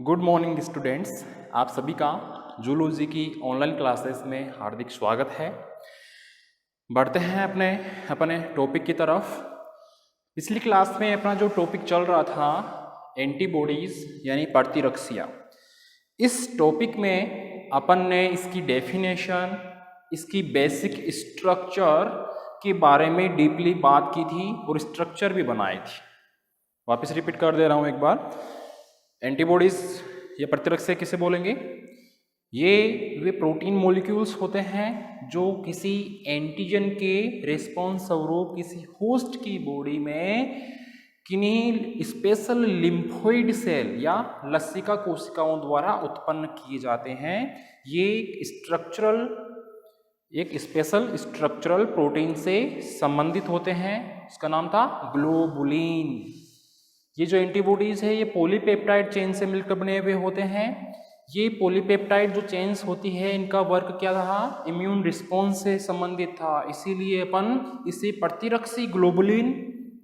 Good morning students, आप सभी का जूलॉजी की ऑनलाइन क्लासेस में हार्दिक स्वागत है। बढ़ते हैं अपने टॉपिक की तरफ। पिछली क्लास में अपना जो टॉपिक चल रहा था एंटीबॉडीज़ यानी प्रतिरक्षियाँ, इस टॉपिक में अपन ने इसकी डेफिनेशन, इसकी बेसिक स्ट्रक्चर के बारे में डीपली बात की थी और स्ट्रक्चर भी बनाई थी। वापस रिपीट कर दे रहा हूँ एक बार। एंटीबॉडीज या प्रतिरक्षी किसे बोलेंगे? ये वे प्रोटीन मॉलिक्यूल्स होते हैं जो किसी एंटीजन के रिस्पॉन्स स्वरूप किसी होस्ट की बॉडी में किन्हीं स्पेशल लिम्फोइड सेल या लसिका कोशिकाओं द्वारा उत्पन्न किए जाते हैं। ये एक स्पेशल स्ट्रक्चरल प्रोटीन से संबंधित होते हैं। उसका नाम था ग्लोबुलिन। ये जो एंटीबॉडीज है ये पॉलीपेप्टाइड चेन से मिलकर बने हुए होते हैं। ये पॉलीपेप्टाइड जो चेन्स होती है इनका वर्क क्या था? इम्यून रिस्पॉन्स से संबंधित था। इसीलिए अपन इसे प्रतिरक्षी ग्लोबुलिन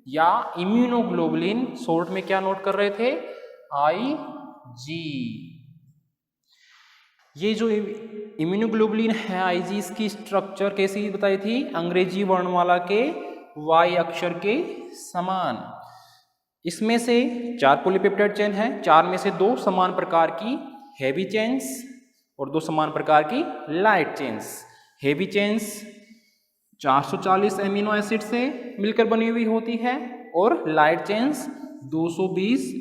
या इम्यूनोग्लोबुलिन शॉर्ट में क्या नोट कर रहे थे? IG। ये जो इम्यूनोग्लोबुलिन है IG, इसकी स्ट्रक्चर कैसी बताई थी? अंग्रेजी वर्णमाला के Y अक्षर के समान। इसमें से 4 पॉलीपेप्टाइड चेन है, 4 में से 2 समान प्रकार की हेवी चेन्स और 2 समान प्रकार की light chains. Heavy chains 440 amino acid से मिलकर बनी हुई होती है और लाइट चेन्स 220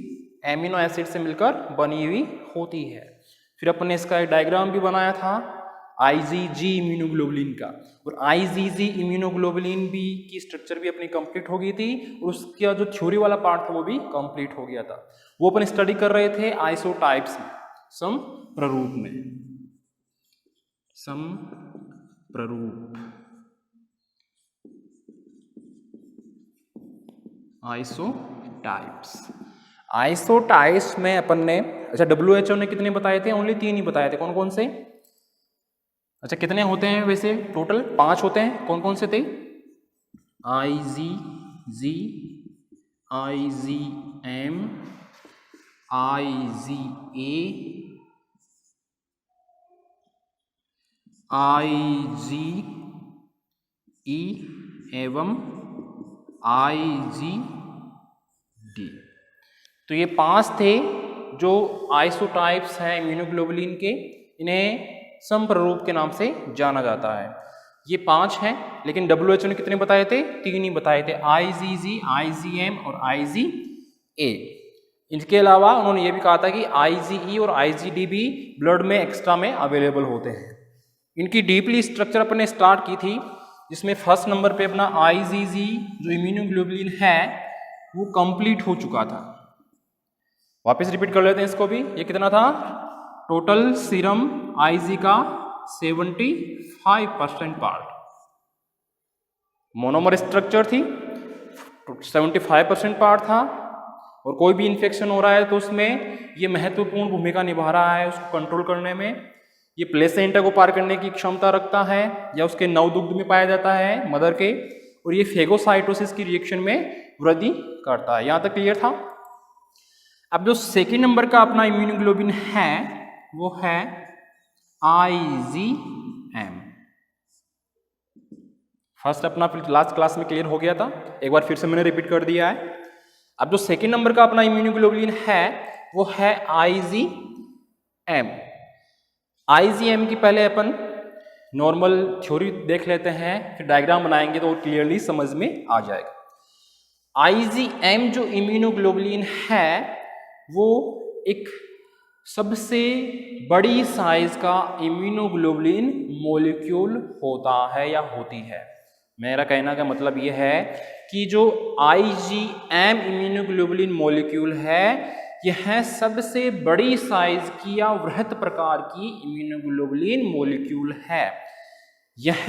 एमिनो एसिड से मिलकर बनी हुई होती है। फिर अपन ने इसका एक डायग्राम भी बनाया था IgG इम्यूनोग्लोबुलिन का, और IgG इम्यूनोग्लोबुलिन भी की स्ट्रक्चर भी अपनी कंप्लीट हो गई थी और उसका जो थ्योरी वाला पार्ट था वो भी कंप्लीट हो गया था। वो अपन स्टडी कर रहे थे आइसोटाइप्स में, समप्ररूप में। समप्ररूप आइसोटाइप्स में अपन ने WHO ने कितने बताए थे? ओनली 3 ही बताए थे। कौन कौन से? कितने होते हैं वैसे? टोटल 5 होते हैं। कौन कौन से थे? IgG, IgM, IgA, IgE एवं IgD। तो ये 5 थे जो आइसोटाइप्स हैं इम्यूनोग्लोबुलिन के। इन्हें समप्ररूप के नाम से जाना जाता है। ये 5 हैं, लेकिन WHO ने कितने बताए थे? 3 ही बताए थे, IgG, IgM और IgA। इनके अलावा उन्होंने ये भी कहा था कि IgE और IgD भी ब्लड में एक्स्ट्रा में अवेलेबल होते हैं। इनकी डीपली स्ट्रक्चर अपने स्टार्ट की थी, जिसमें फर्स्ट नंबर पे अपना IgG जो इम्यूनोग्लोबुलिन है वो कंप्लीट हो चुका था। वापस रिपीट कर लेते हैं इसको भी। ये कितना था? टोटल सीरम IG का 75% पार्ट। मोनोमर स्ट्रक्चर थी, 75% पार्ट था। और कोई भी इन्फेक्शन हो रहा है तो उसमें ये महत्वपूर्ण भूमिका निभा रहा है उसको कंट्रोल करने में। ये प्लेसेंटा को पार करने की क्षमता रखता है या उसके नवदुग्ध में पाया जाता है मदर के, और ये फेगोसाइटोसिस की रिएक्शन में वृद्धि करता है। यहां तक क्लियर था? अब जो सेकेंड नंबर का अपना इम्यूनोग्लोबुलिन है वो है IgM। फर्स्ट अपना लास्ट क्लास में क्लियर हो गया था, एक बार फिर से मैंने रिपीट कर दिया है। अब जो सेकेंड नंबर का अपना इम्यूनोग्लोबुलिन है वो है IgM। IgM की पहले अपन नॉर्मल थ्योरी देख लेते हैं, फिर डायग्राम बनाएंगे तो क्लियरली समझ में आ जाएगा। IgM जो इम्यूनोग्लोबुलिन है वो एक सबसे बड़ी साइज का इम्यूनोग्लोबुलिन मॉलिक्यूल होता है या होती है। मेरा कहना का मतलब यह है कि जो IgM इम्यूनोग्लोबुलिन मॉलिक्यूल है यह सबसे बड़ी साइज की या वृहत प्रकार की इम्यूनोग्लोबुलिन मॉलिक्यूल है। यह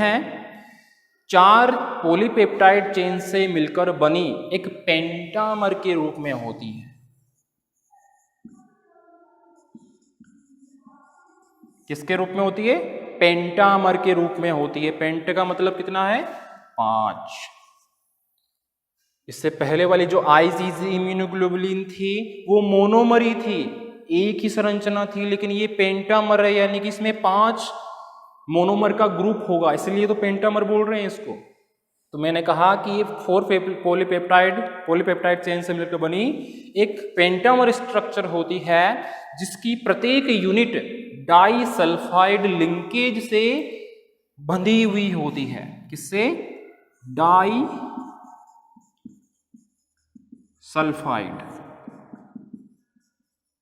4 पॉलीपेप्टाइड चेन से मिलकर बनी एक पेंटामर के रूप में होती है। किसके रूप में होती है? पेंटामर के रूप में होती है। पेंट का मतलब कितना है? 5। इससे पहले वाली जो IgG इम्यूनोग्लोबुलिन थी वो मोनोमरी थी, एक ही संरचना थी, लेकिन ये पेंटामर है, यानी कि इसमें 5 मोनोमर का ग्रुप होगा, इसलिए तो पेंटामर बोल रहे हैं इसको। तो मैंने कहा कि ये 4 पॉलीपेप्टाइड चेन से मिलकर बनी एक पेंटामर स्ट्रक्चर होती है, जिसकी प्रत्येक यूनिट डाइसल्फाइड लिंकेज से बंधी हुई होती है। किससे? डाइसल्फाइड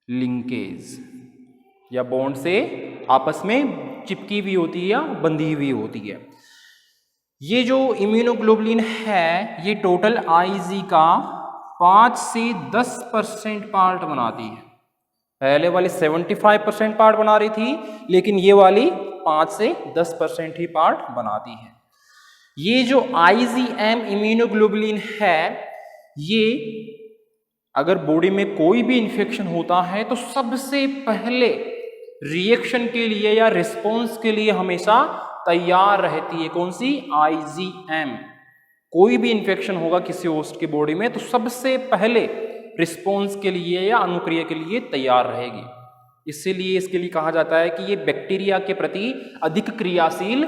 लिंकेज या बॉन्ड से आपस में चिपकी हुई होती है या बंधी हुई होती है। ये जो इम्यूनोग्लोबुलिन है ये टोटल आईजी का 5 से 10% पार्ट बनाती है। पहले वाली 75% पार्ट बना रही थी, लेकिन ये वाली 5 से 10% ही पार्ट बनाती है। ये जो आईजीएम इम्यूनोग्लोबुलिन है, ये अगर बॉडी में कोई भी इन्फेक्शन होता है तो सबसे पहले रिएक्शन के लिए या रिस्पॉन्स के लिए हमेशा तैयार रहती है। कौन सी? आईजीएम। कोई भी इन्फेक्शन होगा किसी होस्ट की बॉडी में तो सबसे पहले रिस्पॉन्स के लिए या अनुक्रिया के लिए तैयार रहेगी। इसीलिए इसके लिए कहा जाता है कि ये बैक्टीरिया के प्रति अधिक क्रियाशील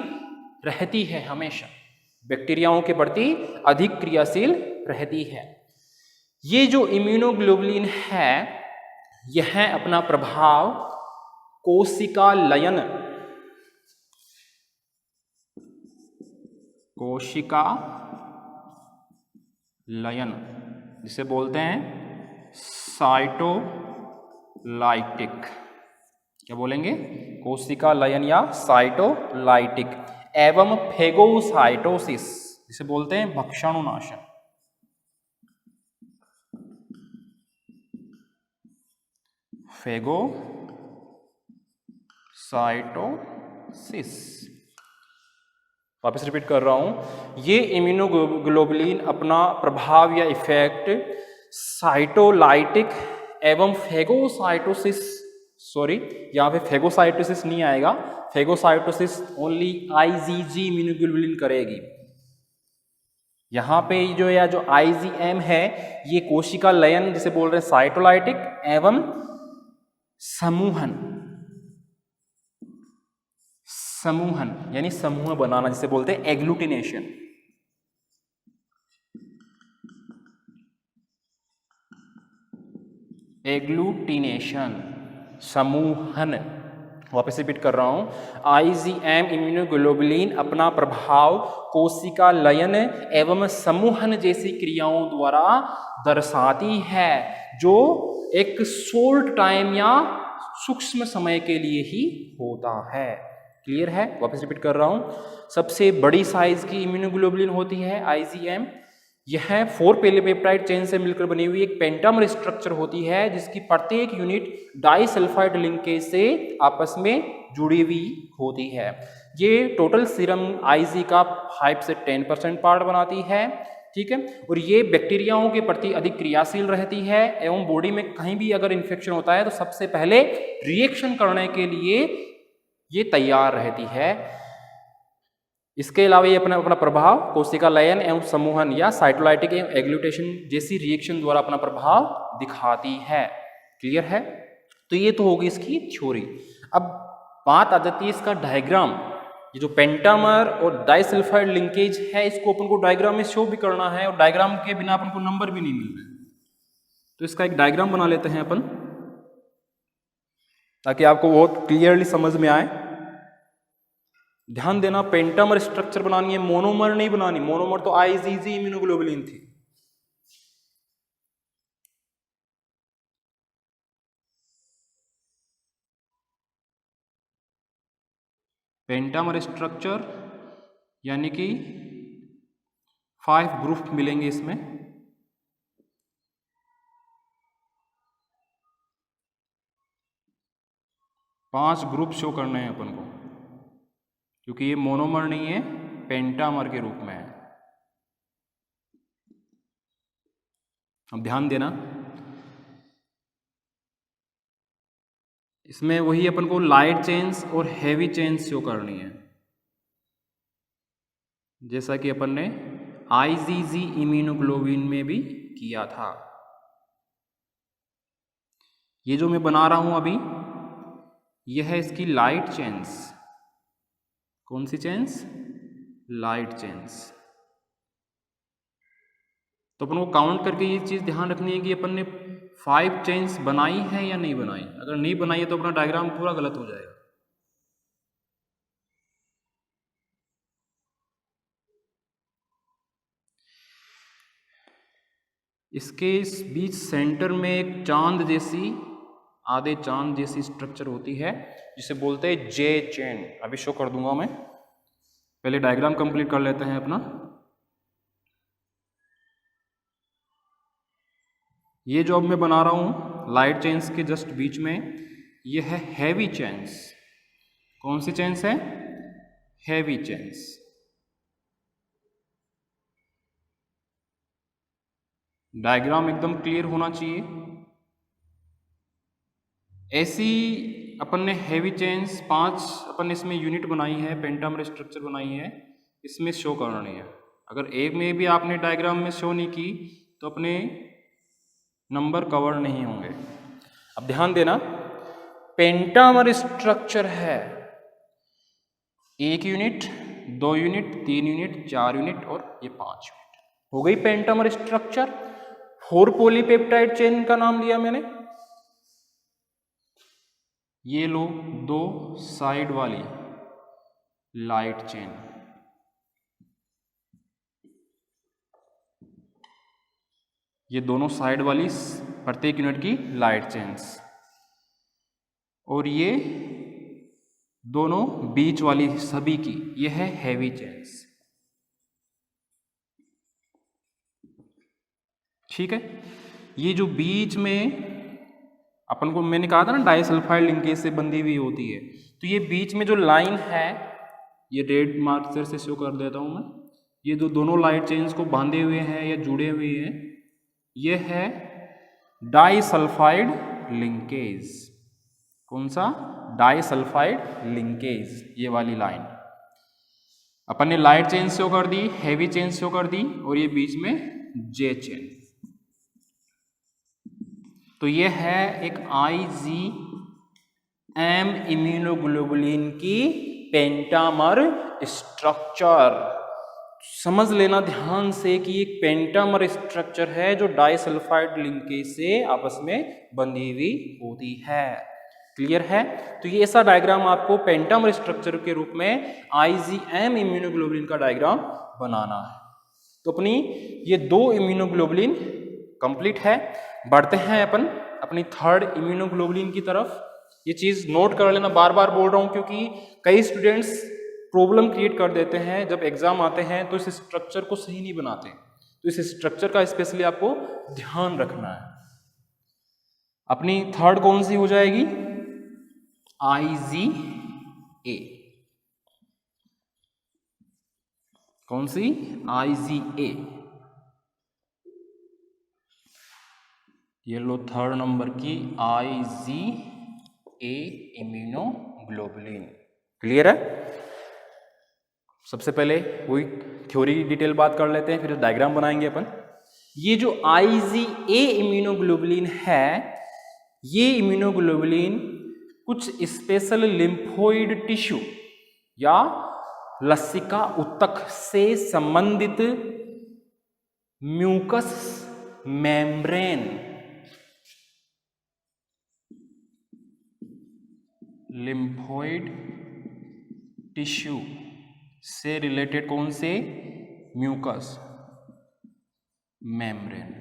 रहती है। हमेशा बैक्टीरियाओं के प्रति अधिक क्रियाशील रहती है। ये जो इम्यूनोग्लोबुलिन है यह अपना प्रभाव कोशिका लयन जिसे बोलते हैं साइटोलाइटिक। क्या बोलेंगे? कोशिका लयन या साइटोलाइटिक एवं फेगोसाइटोसिस जिसे बोलते हैं भक्षाणुनाशन। फेगोसाइटोसिस। वापस रिपीट कर रहा हूं, ये इम्यूनोग्लोबुलिन अपना प्रभाव या इफेक्ट साइटोलाइटिक एवं फेगोसाइटोसिस, यहां पे फेगोसाइटोसिस नहीं आएगा, फेगोसाइटोसिस ओनली आईजीजी इम्यूनोग्लोबुलिन करेगी। यहां पे जो आईजीएम है ये कोशिका लयन जिसे बोल रहे हैं साइटोलाइटिक एवं समूहन यानी समूह बनाना जिसे बोलते हैं एग्लूटिनेशन। समूहन। वापस रिपीट कर रहा हूं, आईजीएम इम्यूनोग्लोबुलिन अपना प्रभाव कोशिका लयन एवं समूहन जैसी क्रियाओं द्वारा दर्शाती है, जो एक शॉर्ट टाइम या सूक्ष्म समय के लिए ही होता है। क्लियर है? वापस रिपीट कर रहा हूं, सबसे बड़ी साइज की इम्यूनोग्लोबुलिन होती है आईजीएम। यह 4 पॉलीपेप्टाइड चेन से मिलकर बनी हुई एक पेंटामर स्ट्रक्चर होती है, जिसकी प्रत्येक यूनिट डाइसल्फाइड लिंकेज से आपस में जुड़ी हुई होती है। ये टोटल सीरम आईजी का 5 से 10% पार्ट बनाती है। ठीक है, और ये बैक्टीरियाओं के प्रति अधिक क्रियाशील रहती है एवं बॉडी में कहीं भी अगर इन्फेक्शन होता है तो सबसे पहले रिएक्शन करने के लिए ये तैयार रहती है। इसके अलावा ये अपना प्रभाव कोशिका लयन एवं समूहन या साइटोलाइटिक एवं एग्लूटेशन जैसी रिएक्शन द्वारा अपना प्रभाव दिखाती है। क्लियर है? तो ये तो होगी इसकी थ्योरी। अब बात आ जाती है इसका डायग्राम। ये जो पेंटामर और डाइसल्फाइड लिंकेज है इसको अपन को डायग्राम में शो भी करना है, और डायग्राम के बिना अपन को नंबर भी नहीं मिल रहे। तो इसका एक डायग्राम बना लेते हैं अपन, ताकि आपको बहुत क्लियरली समझ में आए। ध्यान देना, पेंटामर स्ट्रक्चर बनानी है, मोनोमर नहीं बनानी। मोनोमर तो आईजीजी इम्यूनोग्लोबुलिन थी। पेंटामर स्ट्रक्चर यानी कि 5 ग्रुप मिलेंगे इसमें। पांच ग्रुप शो करने हैं अपन को, क्योंकि ये मोनोमर नहीं है, पेंटामर के रूप में है। अब ध्यान देना, इसमें वही अपन को लाइट चेन्स और हैवी चेन्स शो करनी है, जैसा कि अपन ने आईजीजी इम्यूनोग्लोबुलिन में भी किया था। ये जो मैं बना रहा हूं अभी, यह है इसकी लाइट चेन्स। कौन सी चेन्स? Light chains. तो अपन को काउंट करके ये चीज ध्यान रखनी है कि अपन ने 5 चेन्स बनाई है या नहीं बनाई। अगर नहीं बनाई है तो अपना डायग्राम पूरा गलत हो जाएगा। इसके इस बीच सेंटर में एक चांद जैसी, आधे चांद जैसी स्ट्रक्चर होती है जिसे बोलते हैं जे चेन। अभी शो कर दूंगा मैं, पहले डायग्राम कंप्लीट कर लेते हैं अपना। ये जो अब मैं बना रहा हूं लाइट चेन्स के जस्ट बीच में, ये है हैवी चेन्स। कौन सी चेन्स है? Heavy chains. डायग्राम एकदम क्लियर होना चाहिए। ऐसी अपन ने हैवी चेन्स 5 अपन इसमें यूनिट बनाई है, पेंटामर स्ट्रक्चर बनाई है, इसमें शो करनी है। अगर एक में भी आपने डायग्राम में शो नहीं की तो अपने नंबर कवर नहीं होंगे। अब ध्यान देना, पेंटामर स्ट्रक्चर है 1 यूनिट, 2 यूनिट, 3 यूनिट, 4 यूनिट और ये 5 यूनिट। हो गई पेंटामर स्ट्रक्चर। 4 पॉलीपेप्टाइड चेन का नाम लिया मैंने। ये लो 2 साइड वाली लाइट चेन, ये दोनों साइड वाली प्रत्येक यूनिट की लाइट चेन्स, और ये दोनों बीच वाली सभी की, ये है हैवी चेन्स। ठीक है। ये जो बीच में अपन को मैंने कहा था ना डाइसल्फाइड लिंकेज से बंधी हुई होती है, तो ये बीच में जो लाइन है, ये रेड मार्कर से शो कर देता हूं मैं। ये जो दोनों लाइट चेन्स को बांधे हुए हैं या जुड़े हुए हैं, ये है डाइसल्फाइड लिंकेज। कौन सा? Disulphide linkage. ये वाली लाइन अपन ने लाइट चेन शो कर दी, हैवी चेन शो कर दी, और ये बीच में जे चेन। तो ये है एक IgM इम्यूनोग्लोबुलिन की पेंटामर स्ट्रक्चर। समझ लेना ध्यान से कि एक पेंटामर स्ट्रक्चर है जो डाइसल्फाइड लिंकेज से आपस में बंधी हुई होती है। क्लियर है? तो ये ऐसा डायग्राम आपको पेंटामर स्ट्रक्चर के रूप में IgM इम्यूनोग्लोबुलिन का डायग्राम बनाना है। तो अपनी ये 2 इम्यूनोग्लोबुलिन कंप्लीट है। बढ़ते हैं अपन अपनी 3rd इम्यूनोग्लोबुलिन की तरफ। ये चीज नोट कर लेना, बार बार बोल रहा हूं क्योंकि कई स्टूडेंट्स प्रॉब्लम क्रिएट कर देते हैं जब एग्जाम आते हैं तो इस स्ट्रक्चर को सही नहीं बनाते। तो इस स्ट्रक्चर का स्पेशली आपको ध्यान रखना है। अपनी 3rd कौन सी हो जाएगी? IgA। कौन सी? IgA। ये लो 3rd नंबर की IgA इम्यूनोग्लोबुलिन। क्लियर है? सबसे पहले वही थ्योरी डिटेल बात कर लेते हैं, फिर डायग्राम बनाएंगे अपन। ये जो IgA इम्यूनोग्लोबुलिन है, ये इम्यूनोग्लोबुलिन कुछ स्पेशल लिम्फोइड टिश्यू या लसिका ऊतक से संबंधित म्यूकस मेम्ब्रेन, लिम्फोइड टिश्यू से रिलेटेड कौन से? Mucus membrane.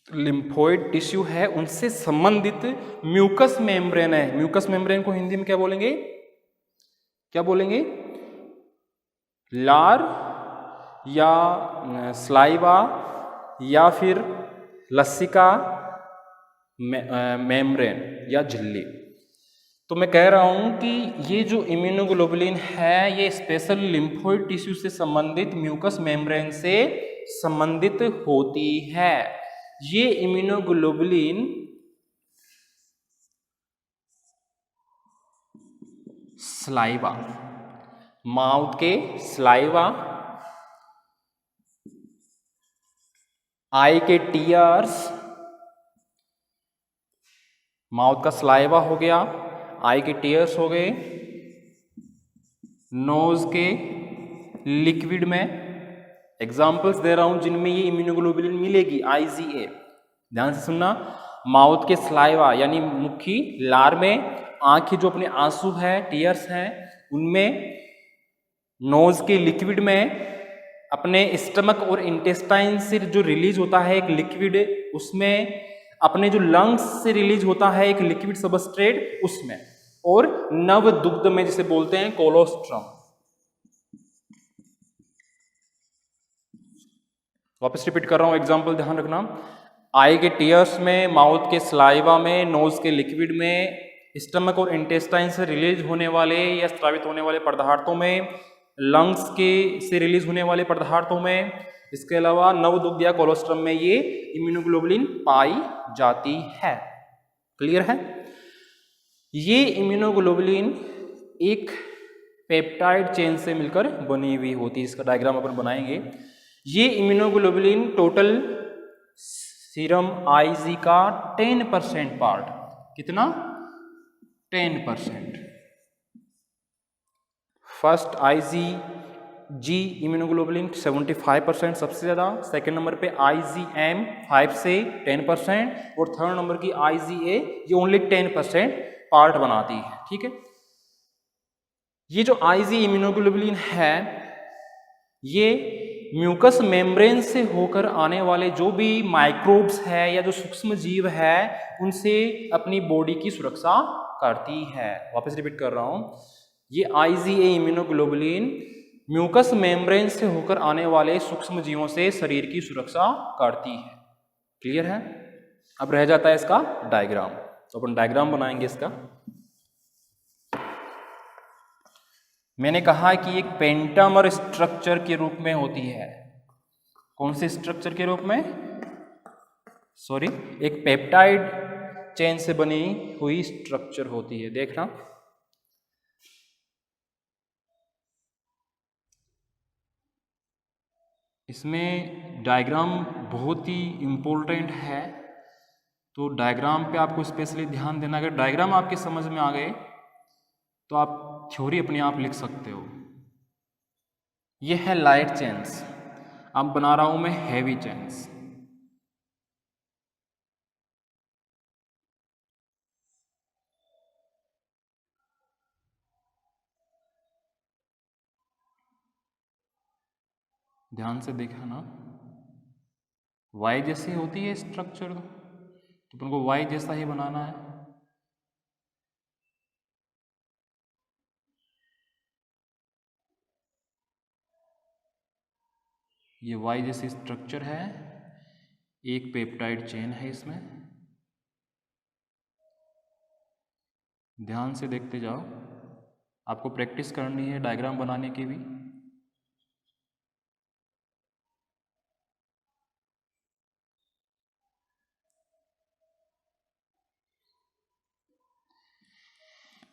लिम्फोइड टिश्यू है, उनसे संबंधित म्यूकस मेम्ब्रेन है। म्यूकस मेम्ब्रेन को हिंदी में क्या बोलेंगे? क्या बोलेंगे? लार या स्लाइवा या फिर लसिका मेम्ब्रेन या झिल्ली। तो मैं कह रहा हूं कि ये जो इम्यूनोग्लोबुलिन है, ये स्पेशल लिम्फोइड टिश्यू से संबंधित म्यूकस मेम्ब्रेन से संबंधित होती है। ये इम्यूनोग्लोबुलिन स्लाइवा, माउथ के स्लाइवा आई के टीयर्स, माउथ का स्लाइवा हो गया, आई के टीयर्स हो गए, नोज के लिक्विड में एग्जाम्पल्स दे रहा हूं जिनमें ये इम्यूनोग्लोबुलिन मिलेगी IgA। ध्यान से सुनना, माउथ के स्लाइवा यानी मुखी लार में, आंख के जो अपने आंसू है टीयर्स हैं उनमें, नोज के लिक्विड में, अपने स्टमक और इंटेस्टाइन से जो रिलीज होता है एक लिक्विड उसमें, अपने जो लंग्स से रिलीज होता है एक लिक्विड सबस्ट्रेट उसमें, और नव दुग्ध में जिसे बोलते हैं कोलोस्ट्रम। वापस रिपीट कर रहा हूं, एग्जांपल ध्यान रखना। आई के टीयर्स में, माउथ के स्लाइवा में, नोज के लिक्विड में, स्टमक और इंटेस्टाइन से रिलीज होने वाले या स्रावित होने वाले पदार्थों में, लंग्स के से रिलीज होने वाले पदार्थों में, इसके अलावा नवदुग्ध या कोलोस्ट्रम में ये इम्यूनोग्लोबुलिन पाई जाती है। क्लियर है? ये इम्यूनोग्लोबुलिन एक पेप्टाइड चेन से मिलकर बनी हुई होती है। इसका डायग्राम अपन बनाएंगे। ये इम्यूनोग्लोबुलिन टोटल सीरम Ig का 10% पार्ट, कितना? 10%। फर्स्ट IgG इम्यूनोग्लोबुलिन 75% सबसे ज़्यादा, सेकेंड नंबर पे IgM 5 से 10%, और थर्ड नंबर की IgA ये ओनली 10% पार्ट बनाती है। ठीक है, ये जो Ig इम्यूनोग्लोबुलिन है ये म्यूकस मेम्ब्रेन से होकर आने वाले जो भी माइक्रोब्स है या जो सूक्ष्म जीव है उनसे अपनी बॉडी की सुरक्षा करती है। वापस रिपीट कर रहा हूं, ये IgA इम्यूनोग्लोबुलिन म्यूकस मेम्ब्रेन से होकर आने वाले सूक्ष्म जीवों से शरीर की सुरक्षा करती है। क्लियर है? अब रह जाता है इसका डायग्राम, तो अपन डायग्राम बनाएंगे इसका। मैंने कहा कि एक पेंटामर स्ट्रक्चर के रूप में होती है। कौन से स्ट्रक्चर के रूप में? सॉरी, एक पेप्टाइड चेन से बनी हुई स्ट्रक्चर होती है। देखना, इसमें डायग्राम बहुत ही इंपॉर्टेंट है, तो डायग्राम पे आपको स्पेशली ध्यान देना। अगर डायग्राम आपके समझ में आ गए तो आप थ्योरी अपने आप लिख सकते हो। यह है लाइट चेन्स, अब बना रहा हूं मैं हैवी चेन्स। ध्यान से देखा ना, वाई जैसी होती है स्ट्रक्चर, तो अपन को वाई जैसा ही बनाना है। ये वाई जैसी स्ट्रक्चर है, एक पेप्टाइड चेन है इसमें। ध्यान से देखते जाओ, आपको प्रैक्टिस करनी है डायग्राम बनाने की भी।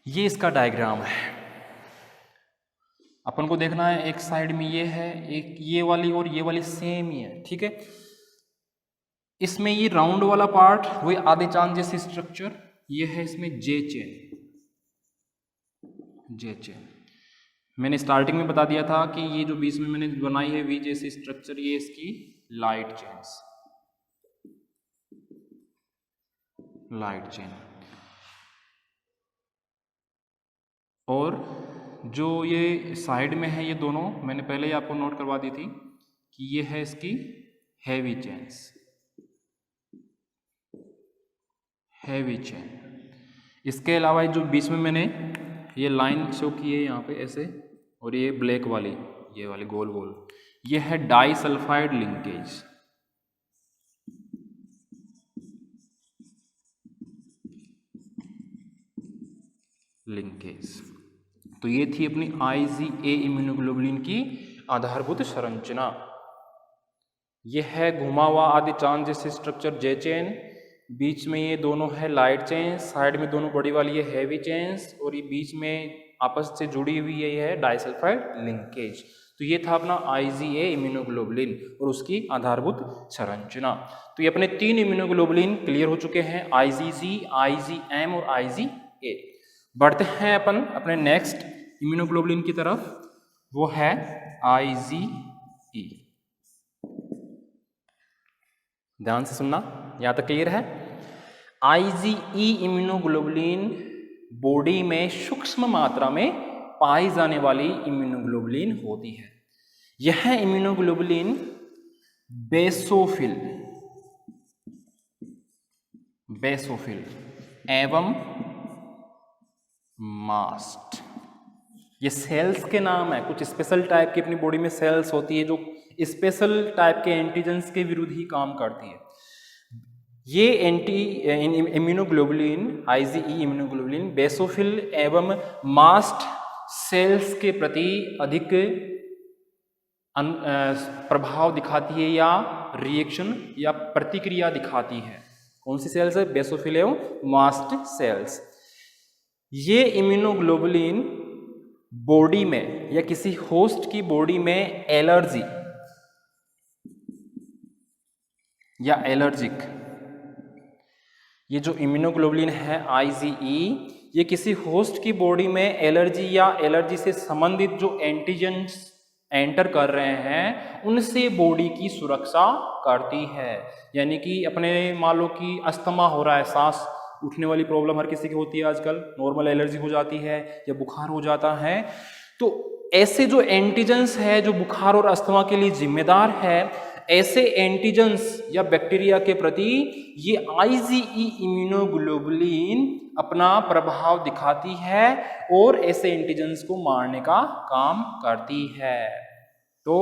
ये इसका डायग्राम है, अपन को देखना है। एक साइड में ये है, एक ये वाली और ये वाली सेम ही है। ठीक है, इसमें ये राउंड वाला पार्ट वही आधे चांद जैसी स्ट्रक्चर, ये है इसमें जे चेन। जे चेन मैंने स्टार्टिंग में बता दिया था कि ये जो बीच में मैंने बनाई है वी जैसी स्ट्रक्चर, ये इसकी लाइट चेन्स, लाइट चेन। और जो ये साइड में है, ये दोनों मैंने पहले ही आपको नोट करवा दी थी कि ये है इसकी हैवी चेन्स, हैवी चेन। इसके अलावा जो बीच में मैंने ये लाइन शो की है यहाँ पे ऐसे, और ये ब्लैक वाली, ये वाली गोल गोल, ये है डाइसल्फाइड लिंकेज। लिंकेज तो ये थी अपनी IgA इम्यूनोग्लोबुलिन की आधारभूत संरचना। ये है घुमा हुआ आदि चांद जैसे स्ट्रक्चर जे चेन, बीच में ये दोनों है लाइट चेन, साइड में दोनों बड़ी वाली है हैवी चेन्स, और ये बीच में आपस से जुड़ी हुई ये है डाइसल्फाइड लिंकेज। तो ये था अपना IgA इम्यूनोग्लोबुलिन और उसकी आधारभूत संरचना। तो ये अपने 3 इम्यूनोग्लोबुलिन क्लियर हो चुके हैं, IgG, IgM और IgA। बढ़ते हैं अपन अपने नेक्स्ट इम्यूनोग्लोबुलिन की तरफ, वो है IgE। ध्यान से सुनना, यहाँ तक क्लियर है। IgE इम्यूनोग्लोबुलिन बॉडी में सूक्ष्म मात्रा में पाई जाने वाली इम्यूनोग्लोबुलिन होती है। यह इम्यूनोग्लोबुलिन बेसोफिल एवं मास्ट, ये सेल्स के नाम है। कुछ स्पेशल टाइप की अपनी बॉडी में सेल्स होती है जो स्पेशल टाइप के एंटीजेंस के विरुद्ध ही काम करती है। ये इम्यूनोग्लोबुलिन IgE इम्यूनोग्लोबुलिन बेसोफिल एवं मास्ट सेल्स के प्रति अधिक प्रभाव दिखाती है या रिएक्शन या प्रतिक्रिया दिखाती है। कौन सी सेल्स है? बेसोफिल एवं मास्ट सेल्स। ये इम्यूनोग्लोबुलिन बॉडी में या किसी होस्ट की बॉडी में एलर्जी या एलर्जिक, ये जो इम्यूनोग्लोबुलिन है IgE, ये किसी होस्ट की बॉडी में एलर्जी या एलर्जी से संबंधित जो एंटीजेंस एंटर कर रहे हैं उनसे बॉडी की सुरक्षा करती है। यानी कि अपने मान लो कि अस्थमा हो रहा है, सांस उठने वाली प्रॉब्लम हर किसी की होती है आजकल, नॉर्मल एलर्जी हो जाती है या बुखार हो जाता है, तो ऐसे जो एंटीजेंस है जो बुखार और अस्थमा के लिए जिम्मेदार है, ऐसे एंटीजेंस या बैक्टीरिया के प्रति ये IgE इम्यूनोग्लोबुलिन अपना प्रभाव दिखाती है और ऐसे एंटीजेंस को मारने का काम करती है। तो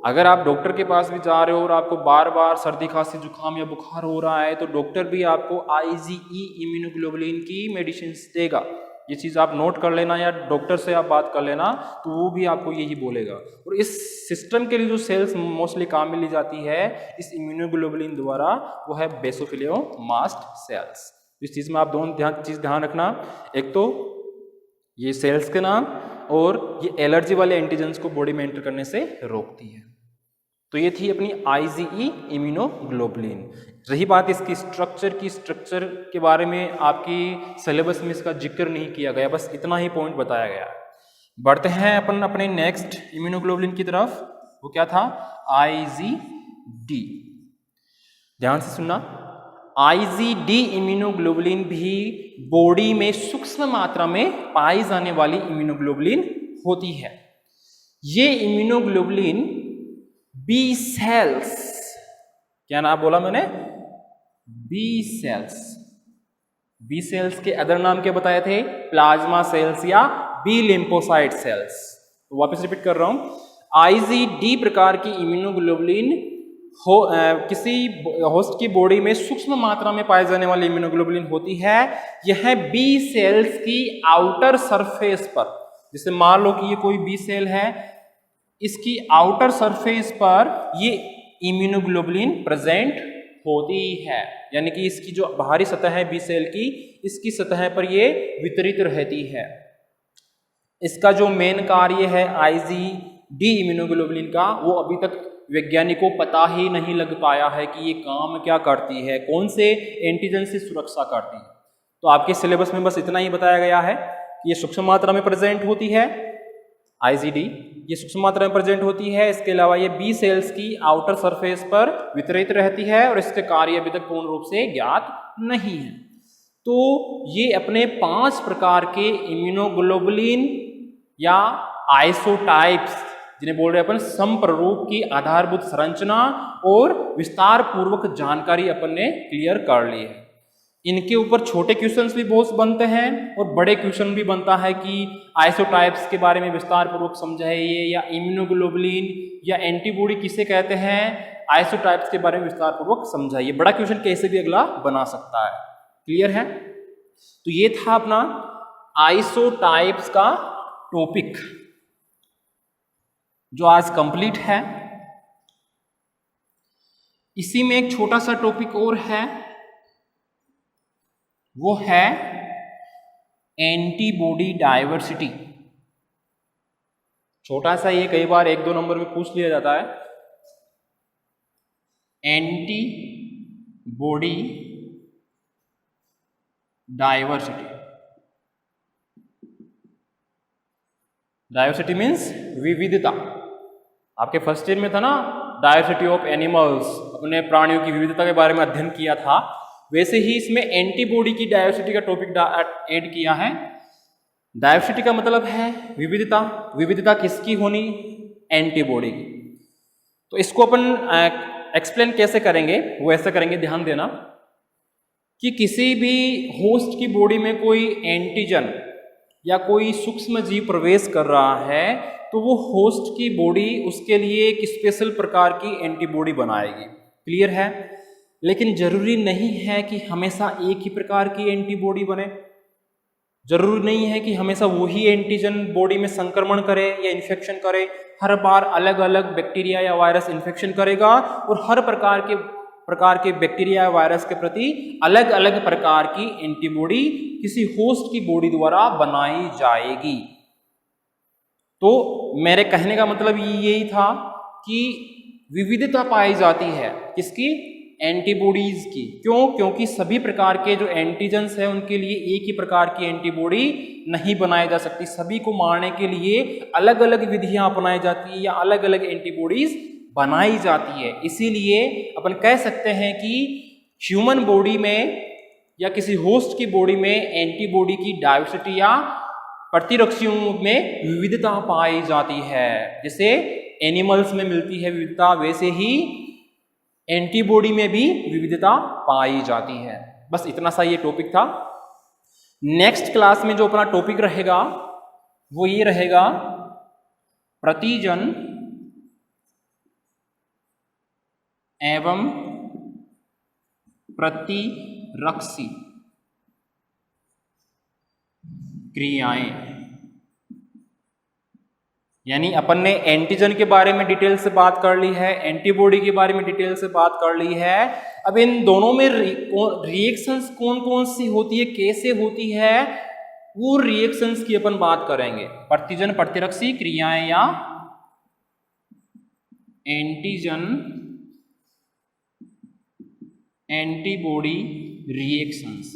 अगर आप डॉक्टर के पास भी जा रहे हो और आपको बार बार सर्दी खांसी जुकाम या बुखार हो रहा है तो डॉक्टर भी आपको IgE इम्यूनोग्लोबुलिन की मेडिसिन देगा। ये चीज़ आप नोट कर लेना या डॉक्टर से आप बात कर लेना, तो वो भी आपको यही बोलेगा। और इस सिस्टम के लिए जो सेल्स मोस्टली काम में ली जाती है इस इम्यूनोग्लोबुलिन द्वारा, वो है बेसोफिल एवं मास्ट सेल्स। इस चीज़ में आप दोनों चीज़ ध्यान रखना, एक तो ये सेल्स के नाम और ये एलर्जी वाले एंटीजेंस को बॉडी में एंटर करने से रोकती है। तो ये थी अपनी IgE इम्यूनोग्लोबुलिन। रही बात इसकी स्ट्रक्चर के बारे में आपकी सिलेबस में इसका जिक्र नहीं किया गया, बस इतना ही पॉइंट बताया गया। बढ़ते हैं अपन अपने नेक्स्ट इम्यूनोग्लोबुलिन की तरफ, वो क्या था? IgD। ध्यान से सुनना, IgD इम्यूनोग्लोबुलिन भी बॉडी में सूक्ष्म मात्रा में पाई जाने वाली इम्यूनोग्लोबुलिन होती है। ये इम्यूनोग्लोबुलिन बी सेल्स, क्या नाम बोला मैंने? बी सेल्स के अदर नाम क्या बताए थे? प्लाज्मा सेल्स या बी लिम्फोसाइट सेल्स। तो वापस रिपीट कर रहा हूं, IgD प्रकार की इम्यूनोग्लोबुलिन किसी होस्ट की बॉडी में सूक्ष्म मात्रा में पाए जाने वाली इम्यूनोग्लोबुलिन होती है। यह बी सेल्स की आउटर सरफेस पर, जैसे मान लो कि ये कोई बी सेल है, इसकी आउटर सरफेस पर ये इम्यूनोग्लोबुलिन प्रेजेंट होती है। यानी कि इसकी जो बाहरी सतह है बी सेल की, इसकी सतह पर ये वितरित रहती है। इसका जो मेन कार्य है IgD इम्यूनोग्लोबुलिन का, वो अभी तक वैज्ञानिकों को पता ही नहीं लग पाया है कि ये काम क्या करती है, कौन से एंटीजन से सुरक्षा करती है। तो आपके सिलेबस में बस इतना ही बताया गया है कि ये सूक्ष्म मात्रा में प्रेजेंट होती है, IgD ये सूक्ष्म मात्रा में प्रेजेंट होती है। इसके अलावा ये बी सेल्स की आउटर सरफेस पर वितरित रहती है और इसके कार्य अभी तक पूर्ण रूप से ज्ञात नहीं है। तो ये अपने 5 प्रकार के इम्यूनोग्लोबुलिन या आइसोटाइप्स, जिन्हें बोल रहे हैं अपन समप्ररूप की आधारभूत संरचना और विस्तार पूर्वक जानकारी अपन ने क्लियर कर ली है। इनके ऊपर छोटे क्वेश्चंस भी बहुत बनते हैं और बड़े क्वेश्चन भी बनता है कि आइसोटाइप्स के बारे में विस्तार पूर्वक समझाइए, या इम्यूनोग्लोबुलिन या एंटीबॉडी किसे कहते हैं, आइसोटाइप्स के बारे में विस्तार पूर्वक समझाइए। बड़ा क्वेश्चन कैसे भी अगला बना सकता है। क्लियर है? तो ये था अपना आइसोटाइप्स का टॉपिक जो आज कंप्लीट है। इसी में एक छोटा सा टॉपिक और है, वो है एंटीबॉडी डायवर्सिटी। छोटा सा ये कई बार 1-2 नंबर में पूछ लिया जाता है। एंटीबॉडी डाइवर्सिटी, डाइवर्सिटी मीन्स विविधता। आपके फर्स्ट ईयर में था ना डाइवर्सिटी ऑफ एनिमल्स, अपने प्राणियों की विविधता के बारे में अध्ययन किया था, वैसे ही इसमें एंटीबॉडी की डाइवर्सिटी का टॉपिक ऐड किया है। डाइवर्सिटी का मतलब है विविधता, विविधता किसकी होनी? एंटीबॉडी की। तो इसको अपन एक्सप्लेन कैसे करेंगे, वो ऐसे करेंगे, ध्यान देना कि किसी भी होस्ट की बॉडी में कोई एंटीजन या कोई सूक्ष्म जीव प्रवेश कर रहा है तो वो होस्ट की बॉडी उसके लिए एक स्पेशल प्रकार की एंटीबॉडी बनाएगी। क्लियर है? लेकिन जरूरी नहीं है कि हमेशा एक ही प्रकार की एंटीबॉडी बने। जरूरी नहीं है कि हमेशा वही एंटीजन बॉडी में संक्रमण करे या इन्फेक्शन करे। हर बार अलग अलग बैक्टीरिया या वायरस इन्फेक्शन करेगा और हर प्रकार के बैक्टीरिया या वायरस के प्रति अलग अलग प्रकार की एंटीबॉडी किसी होस्ट की बॉडी द्वारा बनाई जाएगी। तो मेरे कहने का मतलब यही था कि विविधता पाई जाती है किसकी? एंटीबॉडीज की। क्यों? क्योंकि सभी प्रकार के जो एंटीजेंस है उनके लिए एक ही प्रकार की एंटीबॉडी नहीं बनाई जा सकती। सभी को मारने के लिए अलग अलग विधियां अपनाई जाती है या अलग अलग एंटीबॉडीज बनाई जाती है। इसीलिए अपन कह सकते हैं कि ह्यूमन बॉडी में या किसी होस्ट की बॉडी में एंटीबॉडी की डाइवर्सिटी या प्रतिरक्षियों में विविधता पाई जाती है। जैसे एनिमल्स में मिलती है विविधता, वैसे ही एंटीबॉडी में भी विविधता पाई जाती है। बस इतना सा ये टॉपिक था। नेक्स्ट क्लास में जो अपना टॉपिक रहेगा वो ये रहेगा प्रतिजन एवं प्रतिरक्षी क्रियाएं। यानी अपन ने एंटीजन के बारे में डिटेल से बात कर ली है, एंटीबॉडी के बारे में डिटेल से बात कर ली है। अब इन दोनों में रिएक्शंस कौन कौन सी होती है, कैसे होती है, वो रिएक्शंस की अपन बात करेंगे। प्रतिजन प्रतिरक्षी क्रियाएं या antigen antibody reactions.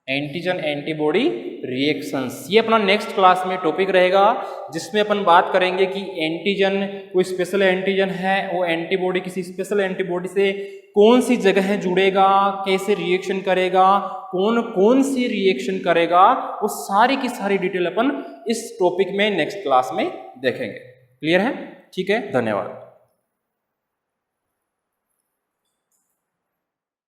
Antigen antibody reactions ये अपना नेक्स्ट क्लास में टॉपिक रहेगा, जिसमें अपन बात करेंगे कि एंटीजन कोई स्पेशल एंटीजन है, वो एंटीबॉडी किसी स्पेशल एंटीबॉडी से कौन सी जगह जुड़ेगा, कैसे रिएक्शन करेगा, कौन कौन सी रिएक्शन करेगा, वो सारी की सारी डिटेल अपन इस टॉपिक में नेक्स्ट क्लास में देखेंगे। क्लियर है? ठीक है, धन्यवाद।